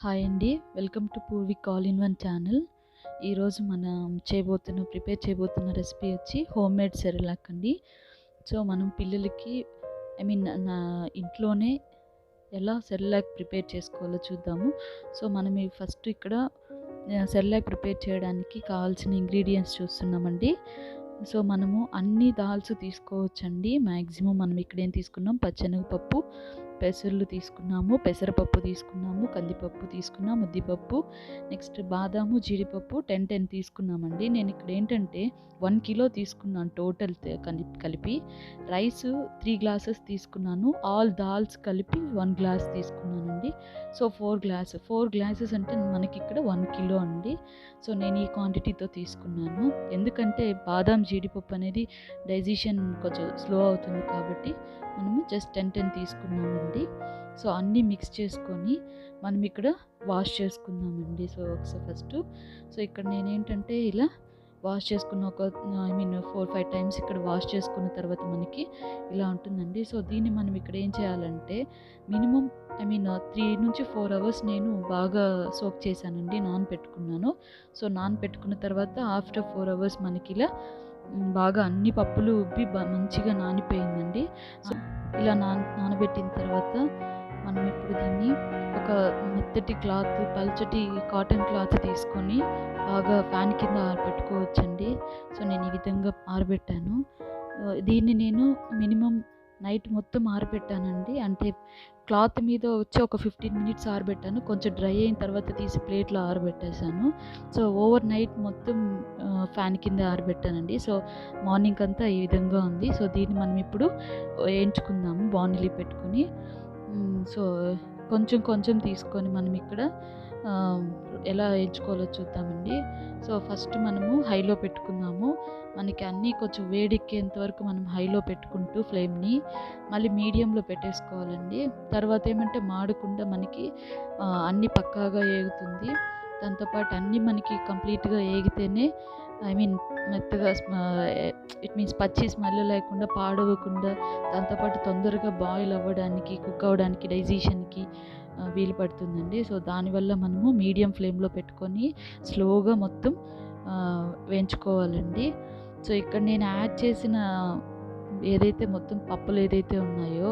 Hi అండి. Welcome to Purvik all in one channel. ఈరోజు మనం ప్రిపేర్ చేయబోతున్న రెసిపీ వచ్చి హోమ్మేడ్ సెరెలాక్ అండి. సో మనం పిల్లలకి నా ఇంట్లోనే ఎలా సెరెలాక్ ప్రిపేర్ చేసుకోవాలో చూద్దాము. సో మనం ఫస్ట్ ఇక్కడ సెరెలాక్ ప్రిపేర్ చేయడానికి కావాల్సిన ఇంగ్రీడియంట్స్ చూస్తున్నామండి. సో మనము అన్ని దాల్స్ తీసుకోవచ్చండి. మ్యాక్సిమం మనం ఇక్కడ ఏం తీసుకున్నాం, పచ్చెనగపప్పు, పెసర్లు తీసుకున్నాము, పెసరపప్పు తీసుకున్నాము, కందిపప్పు తీసుకున్నాము, ముద్దిపప్పు, నెక్స్ట్ బాదాము, జీడిపప్పు 10 తీసుకున్నామండి. నేను ఇక్కడ ఏంటంటే 1 కిలో తీసుకున్నాను టోటల్ కలిపి. రైస్ 3 గ్లాసెస్ తీసుకున్నాను. ఆల్ దాల్స్ కలిపి 1 గ్లాస్ తీసుకున్నానండి. సో 4 గ్లాసెస్ అంటే మనకి ఇక్కడ 1 కిలో అండి. సో నేను ఈ క్వాంటిటీతో తీసుకున్నాను. ఎందుకంటే బాదాం, జీడిపప్పు అనేది డైజెషన్ కొంచెం స్లో అవుతుంది కాబట్టి మనము జస్ట్ 10 తీసుకున్నామండి. సో అన్నీ మిక్స్ చేసుకొని మనం ఇక్కడ వాష్ చేసుకుందామండి. సో ఇక్కడ నేనేంటంటే ఇలా వాష్ చేసుకున్న 4-5 టైమ్స్ ఇక్కడ వాష్ చేసుకున్న తర్వాత మనకి ఇలా ఉంటుందండి. సో దీన్ని మనం ఇక్కడ ఏం చేయాలంటే మినిమం 3 నుంచి 4 అవర్స్ నేను బాగా సోక్ చేశానండి, నానబెట్టుకున్నాను. సో నానబెట్టుకున్న తర్వాత ఆఫ్టర్ 4 అవర్స్ మనకి ఇలా బాగా అన్ని పప్పులు ఉబ్బి మంచిగా నానిపోయిందండి. సో ఇలా నానబెట్టిన తర్వాత మనం ఇప్పుడు దీన్ని ఒక మెత్తటి క్లాత్, పల్చటి కాటన్ క్లాత్ తీసుకొని బాగా ఫ్యాన్ కింద ఆరబెట్టుకోవచ్చండి. సో నేను ఈ విధంగా ఆరబెట్టాను. దీన్ని నేను మినిమం నైట్ మొత్తం ఆరబెట్టానండి. అంటే క్లాత్ మీద వచ్చి ఒక 15 మినిట్స్ ఆరబెట్టాను. కొంచెం డ్రై అయిన తర్వాత తీసి ప్లేట్లో ఆరబెట్టేశాను. సో ఓవర్ నైట్ మొత్తం ఫ్యాన్ కింద ఆరబెట్టానండి. సో మార్నింగ్ అంతా ఈ విధంగా ఉంది. సో దీన్ని మనం ఇప్పుడు వేయించుకుందాము బాండిలి పెట్టుకొని. సో కొంచెం తీసుకొని మనం ఇక్కడ ఎలా వేయించుకోవాలో చూద్దామండి. సో ఫస్ట్ మనము హైలో పెట్టుకుందాము. మనకి అన్నీ కొంచెం వేడెక్కేంత వరకు మనం హైలో పెట్టుకుంటూ ఫ్లేమ్ని మళ్ళీ మీడియంలో పెట్టేసుకోవాలండి. తర్వాత ఏమంటే మాడకుండా మనకి అన్నీ పక్కాగా ఏగుతుంది. దాంతోపాటు అన్నీ మనకి కంప్లీట్గా ఏగితేనే మెత్తగా ఇట్ మీన్స్ పచ్చి స్మెల్ లేకుండా, పాడవకుండా, దాంతోపాటు తొందరగా బాయిల్ అవ్వడానికి, కుక్ అవ్వడానికి, డైజెషన్కి వీలు పడుతుందండి. సో దానివల్ల మనము మీడియం ఫ్లేమ్లో పెట్టుకొని స్లోగా మొత్తం వేయించుకోవాలండి. సో ఇక్కడ నేను యాడ్ చేసిన ఏదైతే మొత్తం పప్పులు ఏదైతే ఉన్నాయో,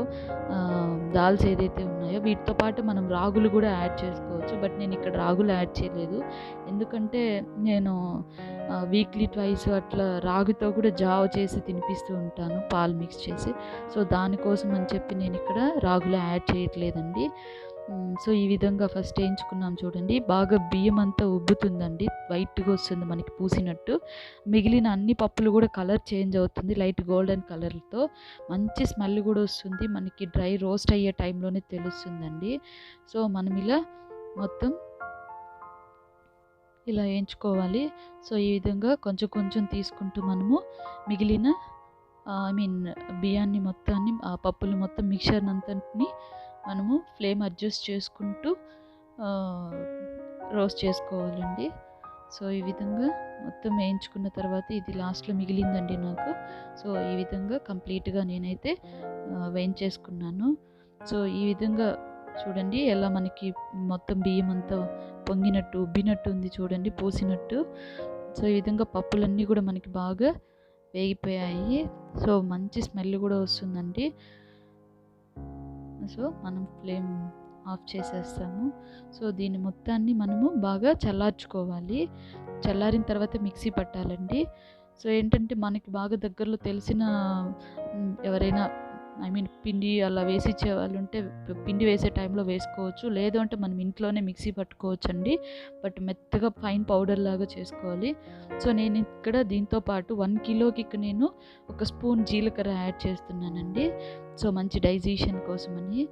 దాల్స్ ఏదైతే ఉన్నాయో, వీటితో పాటు మనం రాగులు కూడా యాడ్ చేసుకోవచ్చు. బట్ నేను ఇక్కడ రాగులు యాడ్ చేయలేదు. ఎందుకంటే నేను వీక్లీ ట్వైస్ అట్లా రాగితో కూడా జావ చేసి తినిపిస్తూ ఉంటాను, పాలు మిక్స్ చేసి. సో దానికోసం అని చెప్పి నేను ఇక్కడ రాగులు యాడ్ చేయట్లేదండి. సో ఈ విధంగా ఫస్ట్ వేయించుకున్నాం చూడండి. బాగా బియ్యం అంతా ఉబ్బుతుందండి, వైట్గా వస్తుంది మనకి పూసినట్టు. మిగిలిన అన్ని పప్పులు కూడా కలర్ చేంజ్ అవుతుంది, లైట్ గోల్డెన్ కలర్తో. మంచి స్మెల్ కూడా వస్తుంది, మనకి డ్రై రోస్ట్ అయ్యే టైంలోనే తెలుస్తుందండి. సో మనం ఇలా మొత్తం ఇలా వేయించుకోవాలి. సో ఈ విధంగా కొంచెం తీసుకుంటూ మనము మిగిలిన బియ్యాన్ని మొత్తాన్ని, ఆ పప్పులు మొత్తం మిక్చర్ అంతటిని మనము ఫ్లేమ్ అడ్జస్ట్ చేసుకుంటూ రోస్ట్ చేసుకోవాలండి. సో ఈ విధంగా మొత్తం వేయించుకున్న తర్వాత ఇది లాస్ట్లో మిగిలిందండి నాకు. సో ఈ విధంగా కంప్లీట్గా నేనైతే వేయించేసుకున్నాను. సో ఈ విధంగా చూడండి ఎలా మనకి మొత్తం బియ్యం అంతా పొంగినట్టు, ఉబ్బినట్టు ఉంది చూడండి, పోసినట్టు. సో ఈ విధంగా పప్పులన్నీ కూడా మనకి బాగా వేగిపోయాయి. సో మంచి స్మెల్ కూడా వస్తుందండి. సో మనం ఫ్లేమ్ ఆఫ్ చేసేస్తాము. సో దీని మొత్తాన్ని మనము బాగా చల్లార్చుకోవాలి. చల్లారిన తర్వాత మిక్సీ పట్టాలండి. సో ఏంటంటే మనకి బాగా దగ్గరలో తెలిసిన ఎవరైనా పిండి అలా వేసి ఇచ్చే వాళ్ళు ఉంటే పిండి వేసే టైంలో వేసుకోవచ్చు. లేదు అంటే మనం ఇంట్లోనే మిక్సీ పట్టుకోవచ్చు అండి. బట్ మెత్తగా ఫైన్ పౌడర్ లాగా చేసుకోవాలి. సో నేను ఇక్కడ దీంతో పాటు 1 కిలోకి ఇక్కడ నేను 1 స్పూన్ జీలకర్ర యాడ్ చేస్తున్నానండి. సో మంచి డైజెషన్ కోసమని.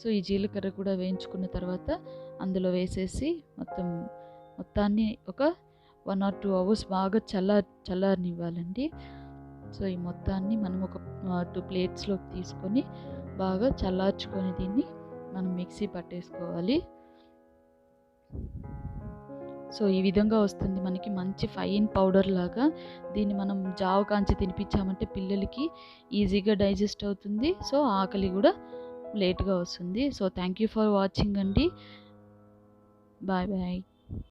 సో ఈ జీలకర్ర కూడా వేయించుకున్న తర్వాత అందులో వేసేసి మొత్తాన్ని ఒక 1 or 2 అవర్స్ బాగా చల్లారనివ్వాలండి. సో ఈ మొత్తాన్ని మనం ఒక 2 ప్లేట్స్లోకి తీసుకొని బాగా చల్లార్చుకొని దీన్ని మనం మిక్సీ పట్టేసుకోవాలి. సో ఈ విధంగా వస్తుంది మనకి మంచి ఫైన్ పౌడర్ లాగా. దీన్ని మనం జావ కాంచి తినిపించామంటే పిల్లలకి ఈజీగా డైజెస్ట్ అవుతుంది. సో ఆకలి కూడా లేట్గా వస్తుంది. So thank you for watching అండి. Bye bye.